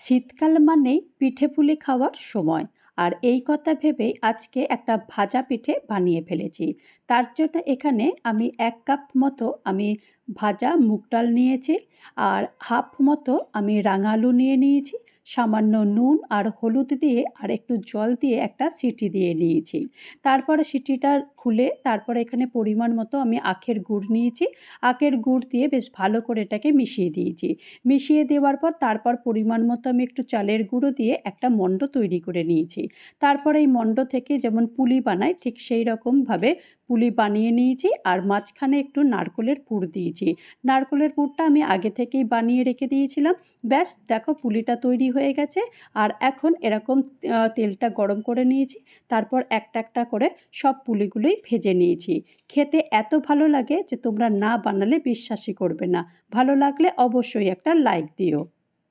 শীতকাল মানেই পিঠে পুলি খাওয়ার সময়। আর এই কথা ভেবেই আজকে একটা ভাজা পিঠে বানিয়ে ফেলেছি। তার জন্য এখানে আমি ১ কাপ মতো ভাজা মুগ ডাল নিয়েছি। আর হাফ মতো আমি রাঙা আলু নিয়ে নিয়েছি। সামান্য নুন আর হলুদ দিয়ে আর একটু জল দিয়ে একটা সিটি দিয়ে নিয়েছি। তারপরে সিটিটা খুলে তারপরে এখানে পরিমাণ মতো আমি আখের গুড় নিয়েছি। আখের গুড় দিয়ে বেশ ভালো করে এটাকে মিশিয়ে দিয়েছি। মিশিয়ে দেওয়ার পর তারপর পরিমাণ মতো আমি একটু চালের গুঁড়ো দিয়ে একটা মণ্ড তৈরি করে নিয়েছি। তারপর এই মণ্ড থেকে যেমন পুলি বানাই ঠিক সেই রকমভাবে পুলি বানিয়ে নিয়েছি আর মাঝখানে একটু নারকোলের পুর দিয়েছি। নারকোলের পুরটা আমি আগে থেকেই বানিয়ে রেখে দিয়েছিলাম। ব্যাস দেখো পুলিটা তৈরি হয়ে গেছে। আর এখন এরকম তেলটা গরম করে নিয়েছি। তারপর একটা একটা করে সব পুলিগুলোই ভেজে নিয়েছি। খেতে এত ভালো লাগে যে তোমরা না বানালে বিশ্বাসই করবে না। ভালো লাগলে অবশ্যই একটা লাইক দিও।